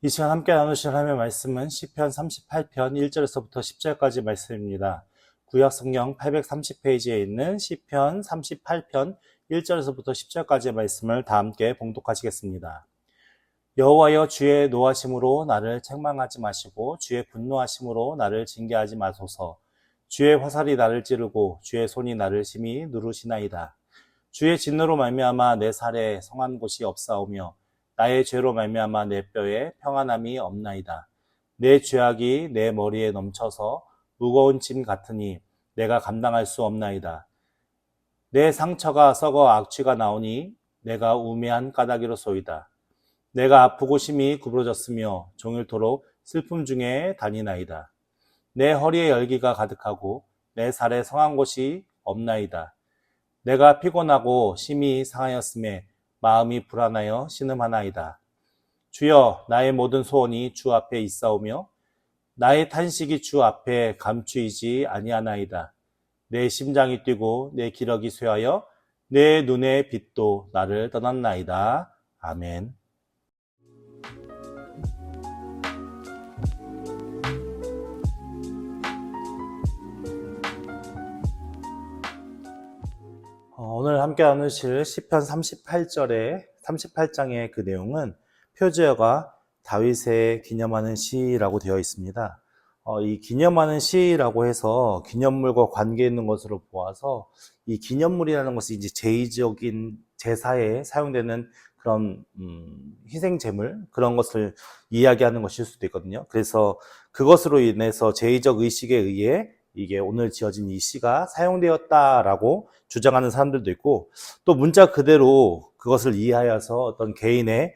이 시간 함께 나누실 하나님의 말씀은 시편 38편 1절에서부터 10절까지 말씀입니다. 구약 성경 830페이지에 있는 시편 38편 1절에서부터 10절까지의 말씀을 다 함께 봉독하시겠습니다. 여호와여, 주의 노하심으로 나를 책망하지 마시고 주의 분노하심으로 나를 징계하지 마소서. 주의 화살이 나를 찌르고 주의 손이 나를 심히 누르시나이다. 주의 진노로 말미암아 내 살에 성한 곳이 없사오며 나의 죄로 말미암아 내 뼈에 평안함이 없나이다. 내 죄악이 내 머리에 넘쳐서 무거운 짐 같으니 내가 감당할 수 없나이다. 내 상처가 썩어 악취가 나오니 내가 우매한 까닭이로소이다. 내가 아프고 심히 구부러졌으며 종일토록 슬픔 중에 다니나이다. 내 허리에 열기가 가득하고 내 살에 성한 곳이 없나이다. 내가 피곤하고 심히 상하였음에 마음이 불안하여 신음하나이다. 주여, 나의 모든 소원이 주 앞에 있사오며 나의 탄식이 주 앞에 감추이지 아니하나이다. 내 심장이 뛰고 내 기력이 쇠하여 내 눈의 빛도 나를 떠났나이다. 아멘. 오늘 함께 나누실 시편 38장의 그 내용은 표제어가 다윗의 기념하는 시라고 되어 있습니다. 이 기념하는 시라고 해서 기념물과 관계 있는 것으로 보아서 이 기념물이라는 것이 이제 제의적인 제사에 사용되는 그런 희생제물, 그런 것을 이야기하는 것일 수도 있거든요. 그래서 그것으로 인해서 제의적 의식에 의해 이게 오늘 지어진 이 시가 사용되었다라고 주장하는 사람들도 있고, 또 문자 그대로 그것을 이해하여서 어떤 개인의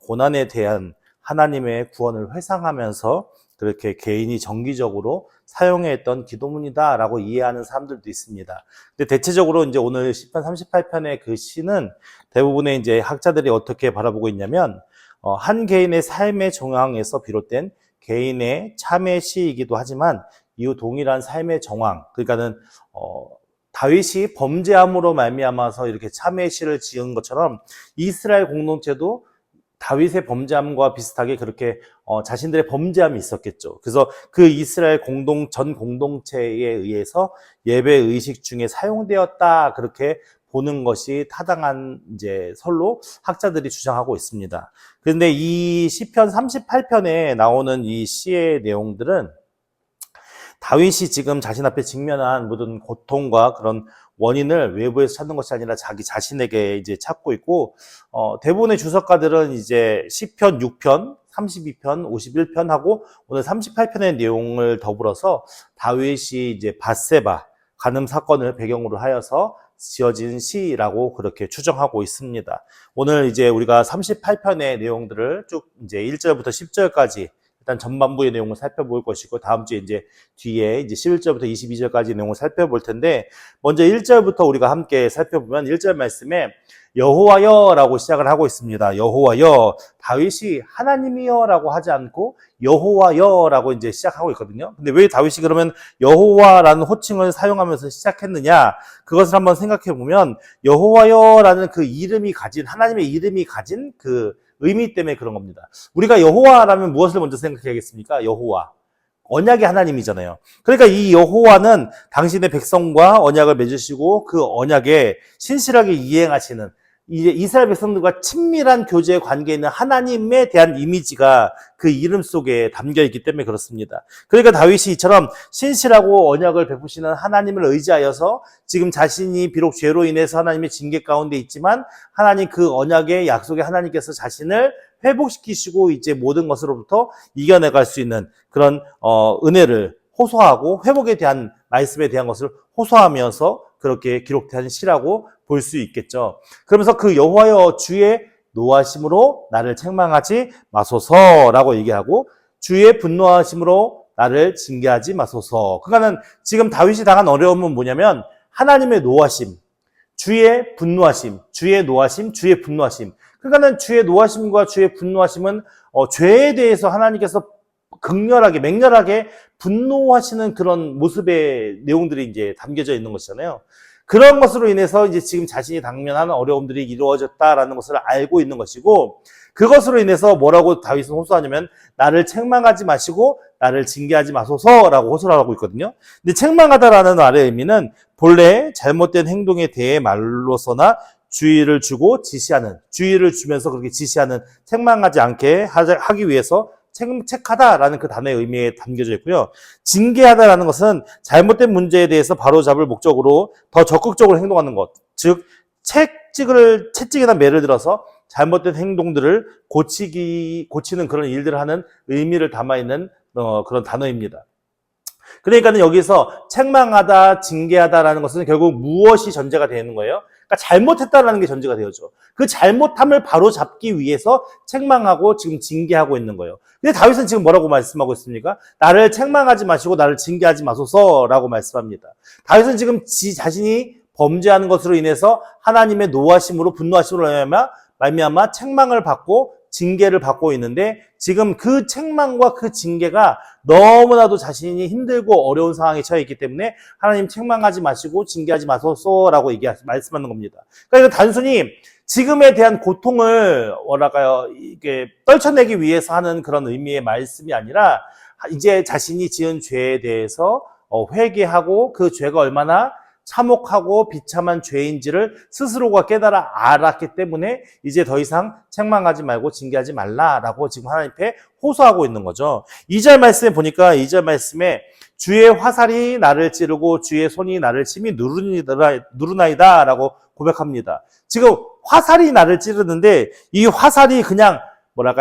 고난에 대한 하나님의 구원을 회상하면서 그렇게 개인이 정기적으로 사용했던 기도문이다라고 이해하는 사람들도 있습니다. 근데 대체적으로 이제 오늘 시편 38편의 그 시는 대부분의 이제 학자들이 어떻게 바라보고 있냐면, 한 개인의 삶의 정황에서 비롯된 개인의 참회 시이기도 하지만 이후 동일한 삶의 정황, 그러니까는 다윗이 범죄함으로 말미암아서 이렇게 참회 시를 지은 것처럼 이스라엘 공동체도 다윗의 범죄함과 비슷하게 그렇게 자신들의 범죄함이 있었겠죠. 그래서 그 이스라엘 전 공동체에 의해서 예배 의식 중에 사용되었다, 그렇게 보는 것이 타당한 이제 설로 학자들이 주장하고 있습니다. 그런데 이 시편 38편에 나오는 이 시의 내용들은 다윗이 지금 자신 앞에 직면한 모든 고통과 그런 원인을 외부에서 찾는 것이 아니라 자기 자신에게 이제 찾고 있고, 대부분의 주석가들은 이제 시편 6편, 32편, 51편하고 오늘 38편의 내용을 더불어서 다윗이 이제 밧세바 간음 사건을 배경으로 하여서 지어진 시라고 그렇게 추정하고 있습니다. 오늘 이제 우리가 38편의 내용들을 쭉 이제 1절부터 10절까지 일단 전반부의 내용을 살펴볼 것이고, 다음 주에 이제 뒤에 이제 11절부터 22절까지 내용을 살펴볼 텐데, 먼저 1절부터 우리가 함께 살펴보면 1절 말씀에 여호와여라고 시작을 하고 있습니다. 여호와여, 다윗이 하나님이여라고 하지 않고 여호와여라고 이제 시작하고 있거든요. 근데 왜 다윗이 그러면 여호와라는 호칭을 사용하면서 시작했느냐? 그것을 한번 생각해 보면 여호와여라는 그 이름이 가진, 하나님의 이름이 가진 그 의미 때문에 그런 겁니다. 우리가 여호와라면 무엇을 먼저 생각해야겠습니까? 여호와. 언약의 하나님이잖아요. 그러니까 이 여호와는 당신의 백성과 언약을 맺으시고 그 언약에 신실하게 이행하시는, 이제 이스라엘 백성들과 친밀한 교제의 관계에 있는 하나님에 대한 이미지가 그 이름 속에 담겨 있기 때문에 그렇습니다. 그러니까 다윗이 이처럼 신실하고 언약을 베푸시는 하나님을 의지하여서 지금 자신이 비록 죄로 인해서 하나님의 징계 가운데 있지만 하나님 그 언약의 약속의 하나님께서 자신을 회복시키시고 이제 모든 것으로부터 이겨내갈 수 있는 그런 은혜를 호소하고 회복에 대한 말씀에 대한 것을 호소하면서 그렇게 기록된 시라고 볼 수 있겠죠. 그러면서 그 여호와여, 주의 노하심으로 나를 책망하지 마소서라고 얘기하고 주의 분노하심으로 나를 징계하지 마소서. 그러니까는 지금 다윗이 당한 어려움은 뭐냐면 하나님의 노하심, 주의 분노하심, 주의 노하심, 주의 분노하심. 그러니까는 주의 노하심과 주의 분노하심은 죄에 대해서 하나님께서 극렬하게, 맹렬하게 분노하시는 그런 모습의 내용들이 이제 담겨져 있는 것이잖아요. 그런 것으로 인해서 이제 지금 자신이 당면한 어려움들이 이루어졌다라는 것을 알고 있는 것이고, 그것으로 인해서 뭐라고 다윗은 호소하냐면 나를 책망하지 마시고 나를 징계하지 마소서라고 호소를 하고 있거든요. 근데 책망하다라는 말의 의미는 본래 잘못된 행동에 대해 말로서나 주의를 주고 지시하는, 주의를 주면서 그렇게 지시하는, 책망하지 않게 하기 위해서 책하다라는 그 단어의 의미에 담겨져 있고요. 징계하다라는 것은 잘못된 문제에 대해서 바로잡을 목적으로 더 적극적으로 행동하는 것, 즉 채찍이나 매를 들어서 잘못된 행동들을 고치는 그런 일들을 하는 의미를 담아있는 그런 단어입니다. 그러니까는 여기서 책망하다, 징계하다라는 것은 결국 무엇이 전제가 되는 거예요? 그러니까 잘못했다라는 게 전제가 되어죠. 그 잘못함을 바로 잡기 위해서 책망하고 지금 징계하고 있는 거예요. 근데 다윗은 지금 뭐라고 말씀하고 있습니까? 나를 책망하지 마시고 나를 징계하지 마소서라고 말씀합니다. 다윗은 지금 자신이 범죄하는 것으로 인해서 하나님의 노하심으로, 분노하심으로 말미암아 책망을 받고 징계를 받고 있는데, 지금 그 책망과 그 징계가 너무나도 자신이 힘들고 어려운 상황에 처해 있기 때문에 하나님 책망하지 마시고 징계하지 마소서라고 말씀하는 겁니다. 그러니까 이건 단순히 지금에 대한 고통을 이게 떨쳐내기 위해서 하는 그런 의미의 말씀이 아니라, 이제 자신이 지은 죄에 대해서 회개하고 그 죄가 얼마나 참혹하고 비참한 죄인지를 스스로가 깨달아 알았기 때문에 이제 더 이상 책망하지 말고 징계하지 말라라고 지금 하나님 앞에 호소하고 있는 거죠. 2절 말씀에 보니까 2절 말씀에 주의 화살이 나를 찌르고 주의 손이 나를 침이 누르나이다 라고 고백합니다. 지금 화살이 나를 찌르는데 이 화살이 그냥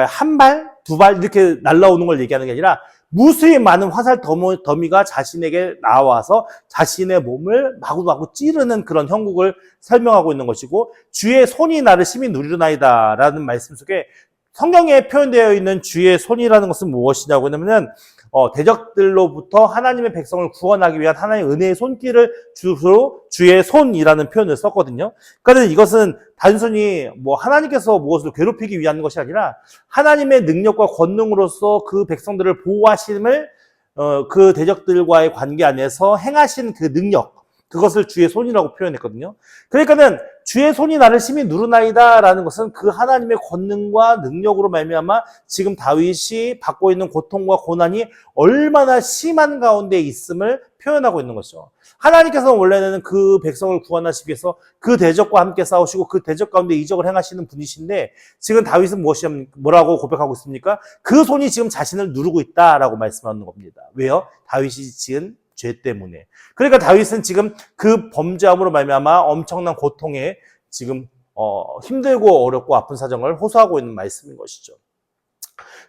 한 발, 두 발 이렇게 날라오는 걸 얘기하는 게 아니라 무수히 많은 화살 더미가 자신에게 나와서 자신의 몸을 마구마구 찌르는 그런 형국을 설명하고 있는 것이고, 주의 손이 나를 심히 누르나이다 라는 말씀 속에 성경에 표현되어 있는 주의 손이라는 것은 무엇이냐고 하냐면 대적들로부터 하나님의 백성을 구원하기 위한 하나님의 은혜의 손길을 주로 주의 손이라는 표현을 썼거든요. 그러니까 이것은 단순히 하나님께서 무엇을 괴롭히기 위한 것이 아니라 하나님의 능력과 권능으로서 그 백성들을 보호하심을 그 대적들과의 관계 안에서 행하신 그 능력, 그것을 주의 손이라고 표현했거든요. 그러니까는 주의 손이 나를 심히 누르나이다 라는 것은 그 하나님의 권능과 능력으로 말미암아 지금 다윗이 받고 있는 고통과 고난이 얼마나 심한 가운데 있음을 표현하고 있는 것이죠. 하나님께서는 원래는 그 백성을 구원하시기 위해서 그 대적과 함께 싸우시고 그 대적 가운데 이적을 행하시는 분이신데, 지금 다윗은 뭐라고 고백하고 있습니까? 그 손이 지금 자신을 누르고 있다라고 말씀하는 겁니다. 왜요? 다윗이 지은 죄 때문에. 그러니까 다윗은 지금 그 범죄함으로 말미암아 엄청난 고통에 지금 힘들고 어렵고 아픈 사정을 호소하고 있는 말씀인 것이죠.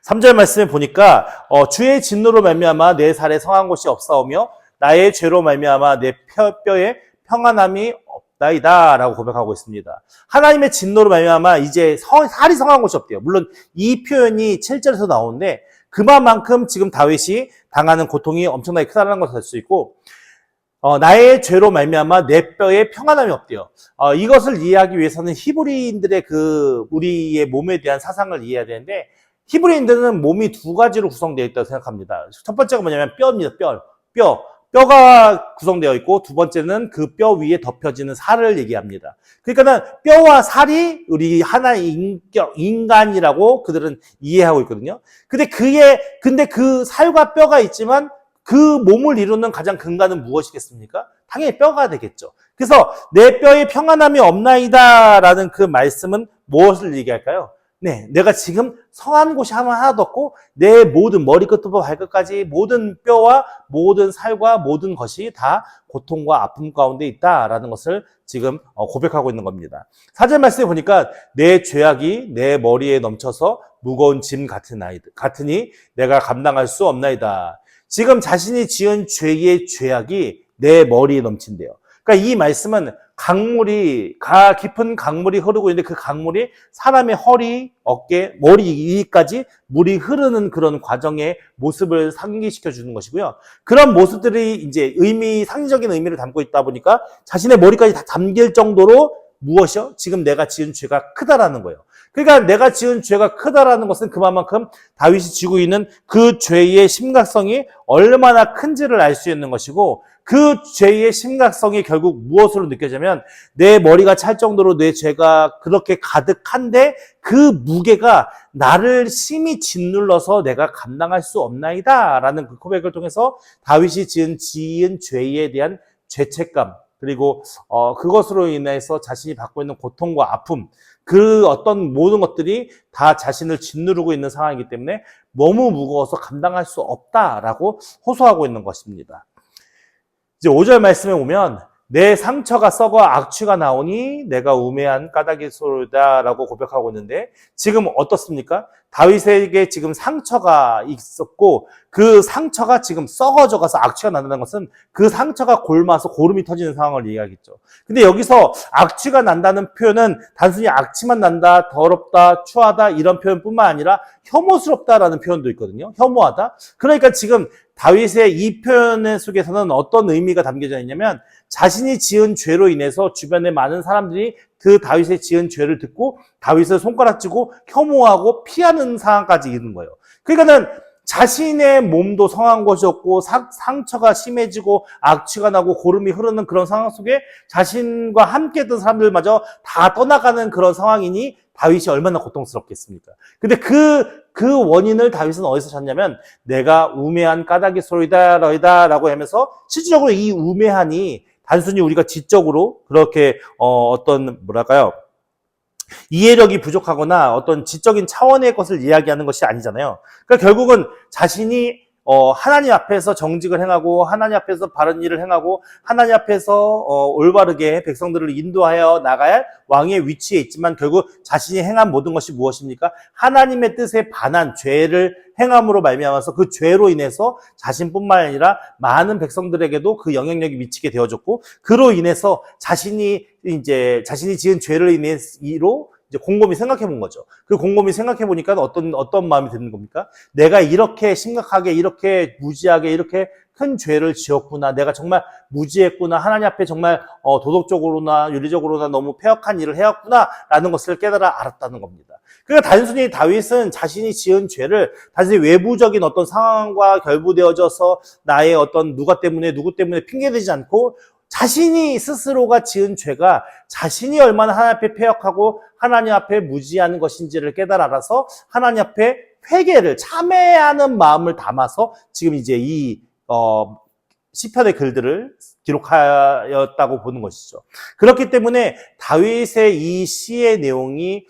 3절 말씀에 보니까 주의 진노로 말미암아 내 살에 성한 곳이 없사오며 나의 죄로 말미암아 내 뼈에 평안함이 없다이다 라고 고백하고 있습니다. 하나님의 진노로 말미암아 이제 살이 성한 곳이 없대요. 물론 이 표현이 7절에서 나오는데 그만큼 지금 다윗이 당하는 고통이 엄청나게 크다는 것을 알 수 있고, 나의 죄로 말미암아 내 뼈에 평안함이 없대요. 이것을 이해하기 위해서는 히브리인들의 우리의 몸에 대한 사상을 이해해야 되는데, 히브리인들은 몸이 두 가지로 구성되어 있다고 생각합니다. 첫 번째가 뭐냐면 뼈입니다. 뼈가 구성되어 있고, 두 번째는 그 뼈 위에 덮여지는 살을 얘기합니다. 그러니까는 뼈와 살이 우리 하나의 인간이라고 그들은 이해하고 있거든요. 근데 그 살과 뼈가 있지만 그 몸을 이루는 가장 근간은 무엇이겠습니까? 당연히 뼈가 되겠죠. 그래서 내 뼈에 평안함이 없나이다라는 그 말씀은 무엇을 얘기할까요? 네, 내가 지금 성한 곳이 하나도 없고 내 모든 머리끝부터 발끝까지 모든 뼈와 모든 살과 모든 것이 다 고통과 아픔 가운데 있다라는 것을 지금 고백하고 있는 겁니다. 4절 말씀에 보니까 내 죄악이 내 머리에 넘쳐서 무거운 짐 같으니 내가 감당할 수 없나이다. 지금 자신이 지은 죄의 죄악이 내 머리에 넘친대요. 그러니까 이 말씀은 깊은 강물이 흐르고 있는데 그 강물이 사람의 허리, 어깨, 머리 위까지 물이 흐르는 그런 과정의 모습을 상기시켜 주는 것이고요. 그런 모습들이 이제 상징적인 의미를 담고 있다 보니까 자신의 머리까지 다 담길 정도로 무엇이요? 지금 내가 지은 죄가 크다라는 거예요. 그러니까 내가 지은 죄가 크다라는 것은 그만큼 다윗이 지고 있는 그 죄의 심각성이 얼마나 큰지를 알 수 있는 것이고, 그 죄의 심각성이 결국 무엇으로 느껴지냐면 내 머리가 찰 정도로 내 죄가 그렇게 가득한데 그 무게가 나를 심히 짓눌러서 내가 감당할 수 없나이다 라는 그 고백을 통해서 다윗이 지은 죄에 대한 죄책감, 그리고 그것으로 인해서 자신이 받고 있는 고통과 아픔, 그 어떤 모든 것들이 다 자신을 짓누르고 있는 상황이기 때문에 너무 무거워서 감당할 수 없다라고 호소하고 있는 것입니다. 이제 5절 말씀에 오면 내 상처가 썩어 악취가 나오니 내가 우매한 까닭이 소로다라고 고백하고 있는데, 지금 어떻습니까? 다윗에게 지금 상처가 있었고 그 상처가 지금 썩어져 가서 악취가 난다는 것은 그 상처가 골마서 고름이 터지는 상황을 이야기하겠죠. 근데 여기서 악취가 난다는 표현은 단순히 악취만 난다, 더럽다, 추하다 이런 표현뿐만 아니라 혐오스럽다라는 표현도 있거든요. 혐오하다. 그러니까 지금 다윗의 이 표현 속에서는 어떤 의미가 담겨져 있냐면, 자신이 지은 죄로 인해서 주변의 많은 사람들이 그 다윗의 지은 죄를 듣고 다윗을 손가락쥐고 혐오하고 피하는 상황까지 이르는 거예요. 그러니까는 자신의 몸도 성한 것이 없고 상처가 심해지고 악취가 나고 고름이 흐르는 그런 상황 속에 자신과 함께 했던 사람들마저 다 떠나가는 그런 상황이니 다윗이 얼마나 고통스럽겠습니까? 근데 그 원인을 다윗은 어디서 찾냐면 내가 우매한 까닭이 소리다 라고 하면서 실질적으로 이 우매한이 단순히 우리가 지적으로 그렇게 어떤 뭐랄까요, 이해력이 부족하거나 어떤 지적인 차원의 것을 이야기하는 것이 아니잖아요. 그러니까 결국은 자신이 하나님 앞에서 정직을 행하고 하나님 앞에서 바른 일을 행하고 하나님 앞에서 올바르게 백성들을 인도하여 나가야 할 왕의 위치에 있지만 결국 자신이 행한 모든 것이 무엇입니까? 하나님의 뜻에 반한 죄를 행함으로 말미암아서 그 죄로 인해서 자신뿐만 아니라 많은 백성들에게도 그 영향력이 미치게 되어졌고, 그로 인해서 자신이 지은 죄를 인해로 이제 곰곰이 생각해 본 거죠. 그 곰곰이 생각해 보니까 어떤 마음이 드는 겁니까? 내가 이렇게 심각하게, 이렇게 무지하게, 이렇게 큰 죄를 지었구나. 내가 정말 무지했구나. 하나님 앞에 정말 도덕적으로나 윤리적으로나 너무 패역한 일을 해왔구나. 라는 것을 깨달아 알았다는 겁니다. 그러니까 단순히 다윗은 자신이 지은 죄를 단순히 외부적인 어떤 상황과 결부되어져서 나의 어떤 누구 때문에 핑계대지 않고 자신이 스스로가 지은 죄가 자신이 얼마나 하나님 앞에 패역하고 하나님 앞에 무지한 것인지를 깨달아 알아서 하나님 앞에 회개를 참회하는 마음을 담아서 지금 이제 이 시편의 글들을 기록하였다고 보는 것이죠. 그렇기 때문에 다윗의 이 시의 내용이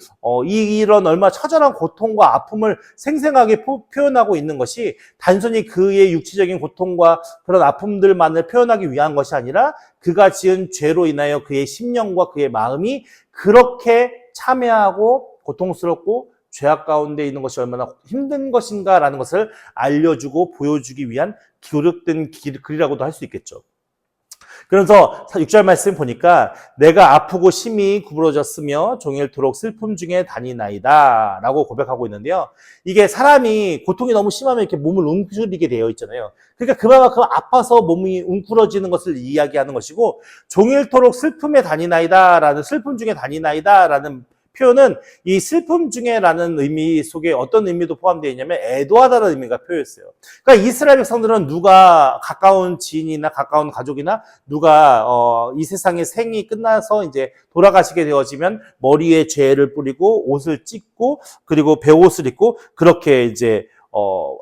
이런 얼마나 처절한 고통과 아픔을 생생하게 표현하고 있는 것이 단순히 그의 육체적인 고통과 그런 아픔들만을 표현하기 위한 것이 아니라 그가 지은 죄로 인하여 그의 심령과 그의 마음이 그렇게 참회하고 고통스럽고 죄악 가운데 있는 것이 얼마나 힘든 것인가라는 것을 알려주고 보여주기 위한 기록된 글이라고도 할 수 있겠죠. 그래서 6절 말씀 보니까 내가 아프고 심히 구부러졌으며 종일토록 슬픔 중에 다니나이다 라고 고백하고 있는데요. 이게 사람이 고통이 너무 심하면 이렇게 몸을 웅크리게 되어 있잖아요. 그러니까 그만큼 아파서 몸이 웅크러지는 것을 이야기하는 것이고, 종일토록 슬픔에 다니나이다 라는, 슬픔 중에 다니나이다 라는 표현은 이 슬픔 중에라는 의미 속에 어떤 의미도 포함되어 있냐면 애도하다는 의미가 표현했어요. 그러니까 이스라엘 백성들은 누가 가까운 지인이나 가까운 가족이나 누가 이 세상의 생이 끝나서 이제 돌아가시게 되어지면 머리에 죄를 뿌리고 옷을 찢고 그리고 베옷을 입고 그렇게 이제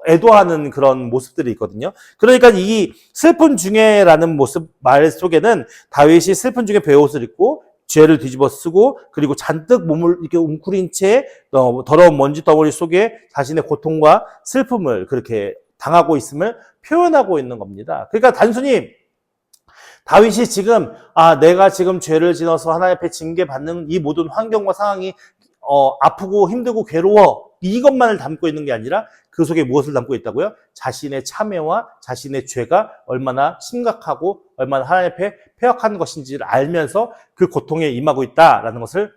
애도하는 그런 모습들이 있거든요. 그러니까 이 슬픔 중에라는 모습 말 속에는 다윗이 슬픔 중에 베옷을 입고 죄를 뒤집어 쓰고 그리고 잔뜩 몸을 이렇게 웅크린 채 더러운 먼지 덩어리 속에 자신의 고통과 슬픔을 그렇게 당하고 있음을 표현하고 있는 겁니다. 그러니까 단순히 다윗이 지금 내가 지금 죄를 지어서 하나님 앞에 징계받는 이 모든 환경과 상황이 아프고 힘들고 괴로워 이것만을 담고 있는 게 아니라 그 속에 무엇을 담고 있다고요? 자신의 참회와 자신의 죄가 얼마나 심각하고 얼마나 하나님 앞에 패역한 것인지를 알면서 그 고통에 임하고 있다라는 것을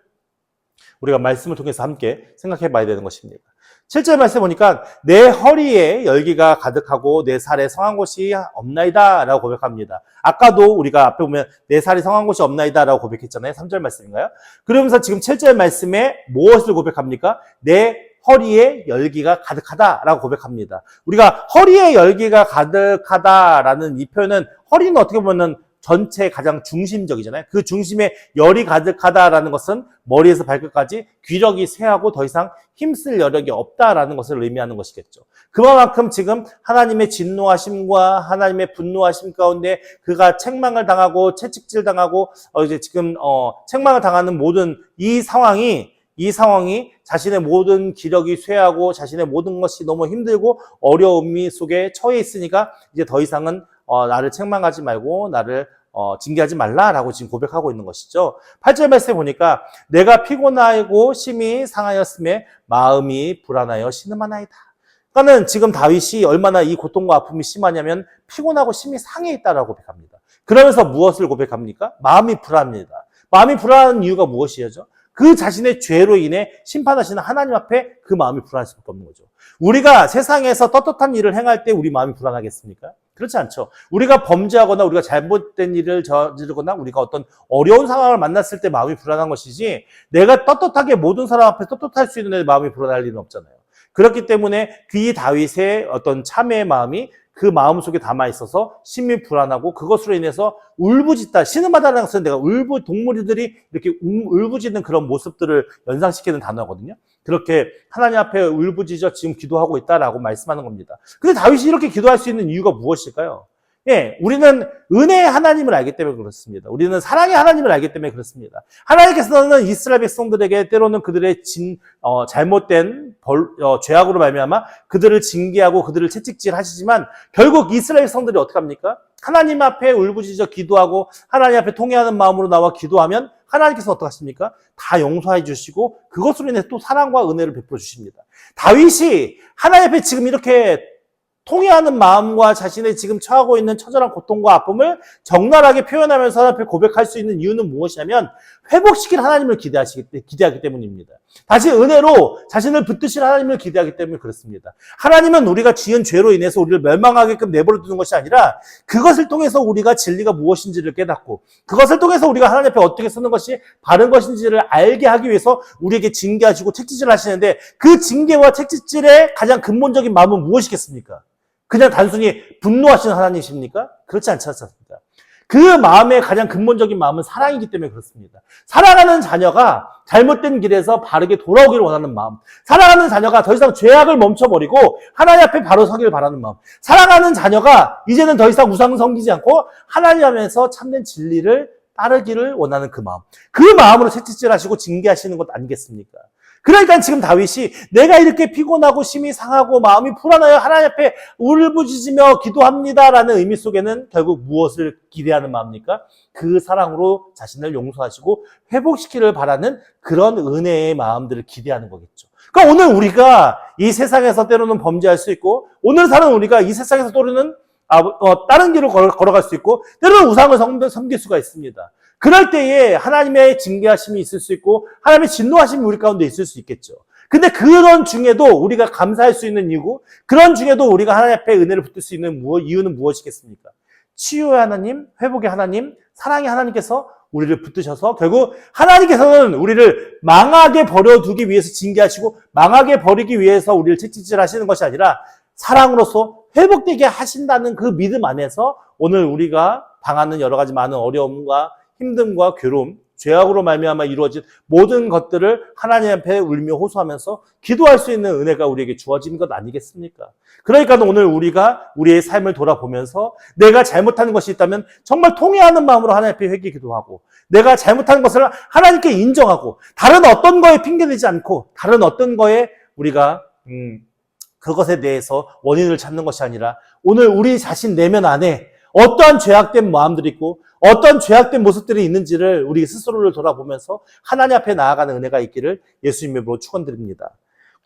우리가 말씀을 통해서 함께 생각해 봐야 되는 것입니다. 7절 말씀 보니까 내 허리에 열기가 가득하고 내 살에 성한 곳이 없나이다 라고 고백합니다. 아까도 우리가 앞에 보면 내 살이 성한 곳이 없나이다 라고 고백했잖아요. 3절 말씀인가요? 그러면서 지금 7절 말씀에 무엇을 고백합니까? 내 허리에 열기가 가득하다라고 고백합니다. 우리가 허리에 열기가 가득하다라는 이 표현은, 허리는 어떻게 보면은 전체 가장 중심적이잖아요. 그 중심에 열이 가득하다라는 것은 머리에서 발끝까지 귀력이 쇠하고 더 이상 힘쓸 여력이 없다라는 것을 의미하는 것이겠죠. 그만큼 지금 하나님의 진노하심과 하나님의 분노하심 가운데 그가 책망을 당하고 채찍질 당하고 이제 지금 책망을 당하는 모든 이 상황이 자신의 모든 기력이 쇠하고 자신의 모든 것이 너무 힘들고 어려움이 속에 처해 있으니까 이제 더 이상은 나를 책망하지 말고 나를 징계하지 말라라고 지금 고백하고 있는 것이죠. 8절 말씀에 보니까 내가 피곤하고 심히 상하였음에 마음이 불안하여 신음하나이다. 그러니까는 지금 다윗이 얼마나 이 고통과 아픔이 심하냐면 피곤하고 심히 상해 있다라고 고백합니다. 그러면서 무엇을 고백합니까? 마음이 불안합니다. 마음이 불안한 이유가 무엇이죠? 그 자신의 죄로 인해 심판하시는 하나님 앞에 그 마음이 불안할 수밖에 없는 거죠. 우리가 세상에서 떳떳한 일을 행할 때 우리 마음이 불안하겠습니까? 그렇지 않죠. 우리가 범죄하거나 우리가 잘못된 일을 저지르거나 우리가 어떤 어려운 상황을 만났을 때 마음이 불안한 것이지, 내가 떳떳하게 모든 사람 앞에 떳떳할 수 있는 내 마음이 불안할 일은 없잖아요. 그렇기 때문에 이 다윗의 어떤 참회의 마음이 그 마음 속에 담아 있어서 심히 불안하고 그것으로 인해서 울부짖다, 신음하다는 것은 내가 동물들이 이렇게 울부짖는 그런 모습들을 연상시키는 단어거든요. 그렇게 하나님 앞에 울부짖어 지금 기도하고 있다라고 말씀하는 겁니다. 근데 다윗이 이렇게 기도할 수 있는 이유가 무엇일까요? 예, 우리는 은혜의 하나님을 알기 때문에 그렇습니다. 우리는 사랑의 하나님을 알기 때문에 그렇습니다. 하나님께서는 이스라엘 백성들에게 때로는 그들의 잘못된 죄악으로 말미암아 그들을 징계하고 그들을 채찍질하시지만 결국 이스라엘 백성들이 어떻게 합니까? 하나님 앞에 울부짖어 기도하고 하나님 앞에 통회하는 마음으로 나와 기도하면 하나님께서 어떻게 하십니까? 다 용서해 주시고 그것으로 인해서 또 사랑과 은혜를 베풀어 주십니다. 다윗이 하나님 앞에 지금 이렇게 통회하는 마음과 자신의 지금 처하고 있는 처절한 고통과 아픔을 적나라하게 표현하면서 하나님 앞에 고백할 수 있는 이유는 무엇이냐면 회복시킬 하나님을 기대하기 때문입니다. 다시 은혜로 자신을 붙드실 하나님을 기대하기 때문에 그렇습니다. 하나님은 우리가 지은 죄로 인해서 우리를 멸망하게끔 내버려 두는 것이 아니라 그것을 통해서 우리가 진리가 무엇인지를 깨닫고 그것을 통해서 우리가 하나님 앞에 어떻게 서는 것이 바른 것인지를 알게 하기 위해서 우리에게 징계하시고 책짓질을 하시는데, 그 징계와 책짓질의 가장 근본적인 마음은 무엇이겠습니까? 그냥 단순히 분노하시는 하나님이십니까? 그렇지 않지 않습니까? 그 마음의 가장 근본적인 마음은 사랑이기 때문에 그렇습니다. 사랑하는 자녀가 잘못된 길에서 바르게 돌아오기를 원하는 마음, 사랑하는 자녀가 더 이상 죄악을 멈춰버리고 하나님 앞에 바로 서기를 바라는 마음, 사랑하는 자녀가 이제는 더 이상 우상을 섬기지 않고 하나님 앞에서 참된 진리를 따르기를 원하는 그 마음, 그 마음으로 채찍질하시고 징계하시는 것 아니겠습니까? 그러니까 지금 다윗이 내가 이렇게 피곤하고 심히 상하고 마음이 불안하여 하나님 앞에 울부짖으며 기도합니다라는 의미 속에는 결국 무엇을 기대하는 마음입니까? 그 사랑으로 자신을 용서하시고 회복시키를 바라는 그런 은혜의 마음들을 기대하는 거겠죠. 그러니까 오늘 우리가 이 세상에서 때로는 범죄할 수 있고, 오늘 사는 우리가 이 세상에서 때로는 다른 길을 걸어갈 수 있고, 때로는 우상을 섬길 수가 있습니다. 그럴 때에 하나님의 징계하심이 있을 수 있고 하나님의 진노하심이 우리 가운데 있을 수 있겠죠. 근데 그런 중에도 우리가 감사할 수 있는 이유고, 그런 중에도 우리가 하나님 앞에 은혜를 붙들 수 있는 이유는 무엇이겠습니까? 치유의 하나님, 회복의 하나님, 사랑의 하나님께서 우리를 붙드셔서 결국 하나님께서는 우리를 망하게 버려두기 위해서 징계하시고 망하게 버리기 위해서 우리를 채찍질하시는 것이 아니라 사랑으로서 회복되게 하신다는 그 믿음 안에서 오늘 우리가 당하는 여러 가지 많은 어려움과 힘듦과 괴로움, 죄악으로 말미암아 이루어진 모든 것들을 하나님 앞에 울며 호소하면서 기도할 수 있는 은혜가 우리에게 주어진 것 아니겠습니까? 그러니까 오늘 우리가 우리의 삶을 돌아보면서 내가 잘못하는 것이 있다면 정말 통회하는 마음으로 하나님 앞에 회개 기도하고, 내가 잘못한 것을 하나님께 인정하고 다른 어떤 거에 핑계대지 않고 다른 어떤 거에 우리가 그것에 대해서 원인을 찾는 것이 아니라 오늘 우리 자신 내면 안에 어떠한 죄악된 마음들이 있고 어떤 죄악된 모습들이 있는지를 우리 스스로를 돌아보면서 하나님 앞에 나아가는 은혜가 있기를 예수님 이름으로 축원드립니다.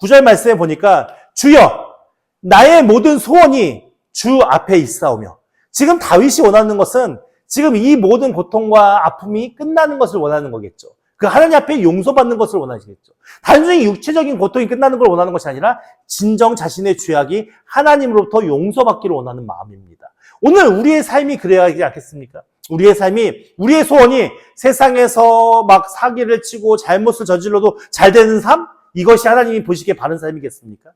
9절 말씀에 보니까 주여 나의 모든 소원이 주 앞에 있사오며, 지금 다윗이 원하는 것은 지금 이 모든 고통과 아픔이 끝나는 것을 원하는 거겠죠. 그 하나님 앞에 용서받는 것을 원하시겠죠. 단순히 육체적인 고통이 끝나는 걸 원하는 것이 아니라 진정 자신의 죄악이 하나님으로부터 용서받기를 원하는 마음입니다. 오늘 우리의 삶이 그래야 하지 않겠습니까? 우리의 삶이, 우리의 소원이 세상에서 막 사기를 치고 잘못을 저질러도 잘 되는 삶? 이것이 하나님이 보시기에 바른 삶이겠습니까?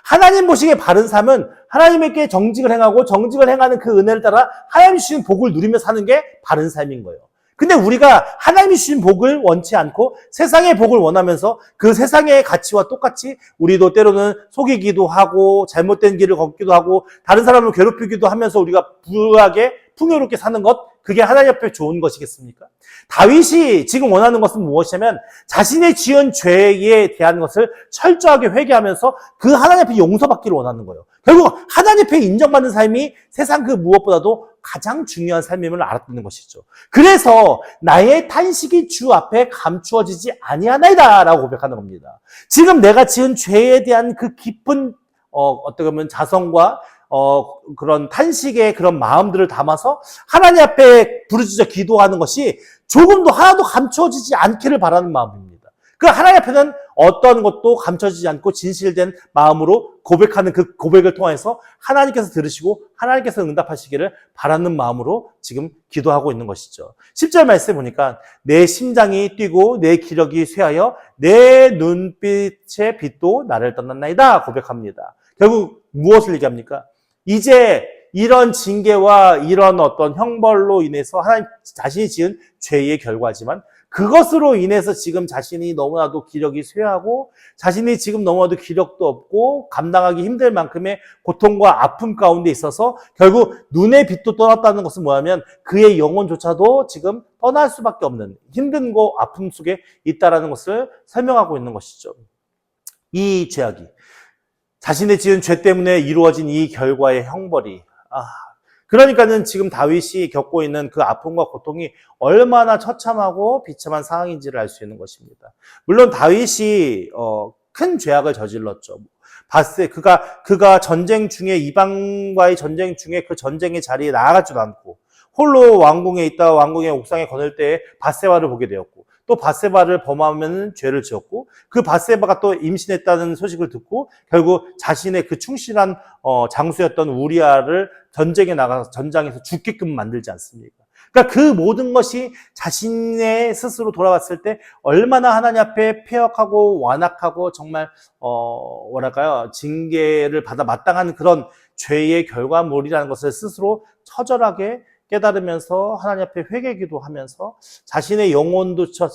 하나님 보시기에 바른 삶은 하나님께 정직을 행하고 정직을 행하는 그 은혜를 따라 하나님 주신 복을 누리며 사는 게 바른 삶인 거예요. 근데 우리가 하나님이 주신 복을 원치 않고 세상의 복을 원하면서 그 세상의 가치와 똑같이 우리도 때로는 속이기도 하고 잘못된 길을 걷기도 하고 다른 사람을 괴롭히기도 하면서 우리가 부하게 풍요롭게 사는 것, 그게 하나님 앞에 좋은 것이겠습니까? 다윗이 지금 원하는 것은 무엇이냐면 자신의 지은 죄에 대한 것을 철저하게 회개하면서 그 하나님 앞에 용서받기를 원하는 거예요. 결국 하나님 앞에 인정받는 삶이 세상 그 무엇보다도 가장 중요한 삶임을 알았다는 것이죠. 그래서 나의 탄식이 주 앞에 감추어지지 아니하나이다 라고 고백하는 겁니다. 지금 내가 지은 죄에 대한 그 깊은 어떻게 보면 자성과 그런 탄식의 그런 마음들을 담아서 하나님 앞에 부르짖어 기도하는 것이 조금도 하나도 감춰지지 않기를 바라는 마음입니다. 그 하나님 앞에는 어떤 것도 감춰지지 않고 진실된 마음으로 고백하는 그 고백을 통해서 하나님께서 들으시고 하나님께서 응답하시기를 바라는 마음으로 지금 기도하고 있는 것이죠. 10절 말씀에 보니까 내 심장이 뛰고 내 기력이 쇠하여 내 눈빛의 빛도 나를 떠났나이다 고백합니다. 결국 무엇을 얘기합니까? 이제 이런 징계와 이런 어떤 형벌로 인해서 하나님 자신이 지은 죄의 결과지만 그것으로 인해서 지금 자신이 너무나도 기력이 쇠하고 자신이 지금 너무나도 기력도 없고 감당하기 힘들 만큼의 고통과 아픔 가운데 있어서 결국 눈의 빛도 떠났다는 것은 뭐냐면 그의 영혼조차도 지금 떠날 수밖에 없는 힘든 거 아픔 속에 있다라는 것을 설명하고 있는 것이죠. 이 죄악이 자신의 지은 죄 때문에 이루어진 이 결과의 형벌이 그러니까는 지금 다윗이 겪고 있는 그 아픔과 고통이 얼마나 처참하고 비참한 상황인지를 알 수 있는 것입니다. 물론 다윗이 큰 죄악을 저질렀죠. 그가 전쟁 중에 이방과의 전쟁 중에 그 전쟁의 자리에 나아가지도 않고 홀로 왕궁에 있다가 왕궁의 옥상에 거닐 때에 밧세바를 보게 되었고 또 밧세바를 범하면 죄를 지었고 그 밧세바가 또 임신했다는 소식을 듣고 결국 자신의 그 충실한 장수였던 우리아를 전쟁에 나가서 전장에서 죽게끔 만들지 않습니까? 그러니까 그 모든 것이 자신의 스스로 돌아왔을 때 얼마나 하나님 앞에 패역하고 완악하고 정말 뭐랄까요 징계를 받아 마땅한 그런 죄의 결과물이라는 것을 스스로 처절하게 깨달으면서 하나님 앞에 회개기도 하면서 자신의 영혼조차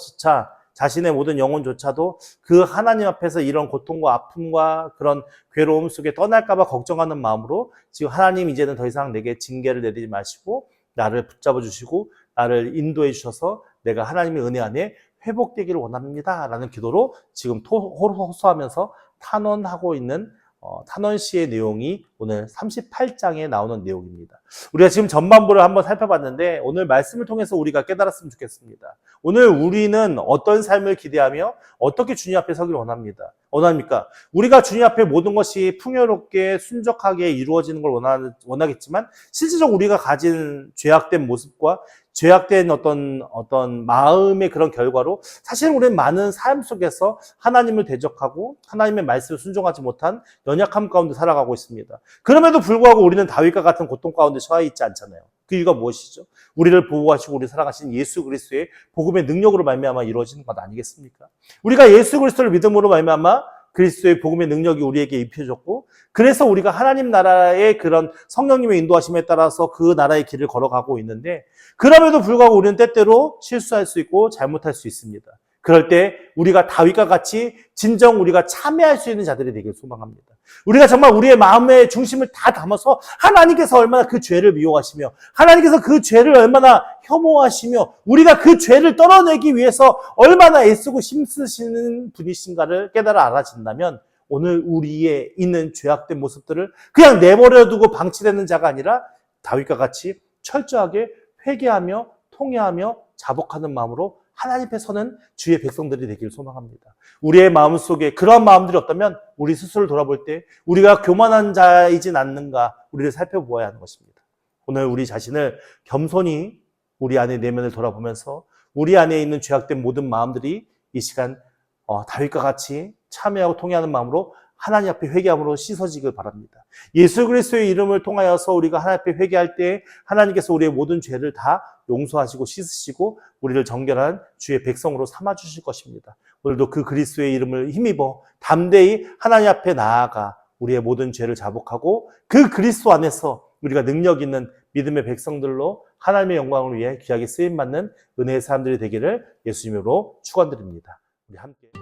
자신의 모든 영혼조차도 그 하나님 앞에서 이런 고통과 아픔과 그런 괴로움 속에 떠날까 봐 걱정하는 마음으로 지금 하나님 이제는 더 이상 내게 징계를 내리지 마시고 나를 붙잡아 주시고 나를 인도해 주셔서 내가 하나님의 은혜 안에 회복되기를 원합니다 라는 기도로 지금 호소하면서 탄원하고 있는 탄원시의 내용이 오늘 38장에 나오는 내용입니다. 우리가 지금 전반부를 한번 살펴봤는데 오늘 말씀을 통해서 우리가 깨달았으면 좋겠습니다. 오늘 우리는 어떤 삶을 기대하며 어떻게 주님 앞에 서기를 원합니까? 우리가 주님 앞에 모든 것이 풍요롭게 순적하게 이루어지는 걸 원하겠지만 실질적으로 우리가 가진 죄악된 모습과 죄악된 어떤 마음의 그런 결과로 사실 우리는 많은 삶 속에서 하나님을 대적하고 하나님의 말씀을 순종하지 못한 연약함 가운데 살아가고 있습니다. 그럼에도 불구하고 우리는 다윗과 같은 고통 가운데 처해 있지 않잖아요. 그 이유가 무엇이죠? 우리를 보호하시고 우리 살아가신 예수 그리스도의 복음의 능력으로 말미암아 이루어지는 것 아니겠습니까? 우리가 예수 그리스도를 믿음으로 말미암아 그리스도의 복음의 능력이 우리에게 입혀졌고 그래서 우리가 하나님 나라의 그런 성령님의 인도하심에 따라서 그 나라의 길을 걸어가고 있는데 그럼에도 불구하고 우리는 때때로 실수할 수 있고 잘못할 수 있습니다. 그럴 때 우리가 다윗과 같이 진정 우리가 참여할 수 있는 자들이 되길 소망합니다. 우리가 정말 우리의 마음의 중심을 다 담아서 하나님께서 얼마나 그 죄를 미워하시며 하나님께서 그 죄를 얼마나 혐오하시며 우리가 그 죄를 떨어내기 위해서 얼마나 애쓰고 힘쓰시는 분이신가를 깨달아 알아진다면 오늘 우리의 있는 죄악된 모습들을 그냥 내버려두고 방치되는 자가 아니라 다윗과 같이 철저하게 회개하며 통회하며 자복하는 마음으로 하나님 앞에 서는 주의 백성들이 되기를 소망합니다. 우리의 마음속에 그러한 마음들이 없다면 우리 스스로를 돌아볼 때 우리가 교만한 자이진 않는가 우리를 살펴보아야 하는 것입니다. 오늘 우리 자신을 겸손히 우리 안의 내면을 돌아보면서 우리 안에 있는 죄악된 모든 마음들이 이 시간 다윗과 같이 참여하고 통회하는 마음으로 하나님 앞에 회개함으로 씻어지길 바랍니다. 예수 그리스도의 이름을 통하여서 우리가 하나님 앞에 회개할 때 하나님께서 우리의 모든 죄를 다 용서하시고 씻으시고 우리를 정결한 주의 백성으로 삼아주실 것입니다. 오늘도 그 그리스도의 이름을 힘입어 담대히 하나님 앞에 나아가 우리의 모든 죄를 자복하고 그 그리스도 안에서 우리가 능력 있는 믿음의 백성들로 하나님의 영광을 위해 귀하게 쓰임받는 은혜의 사람들이 되기를 예수님으로 축원드립니다. 우리 함께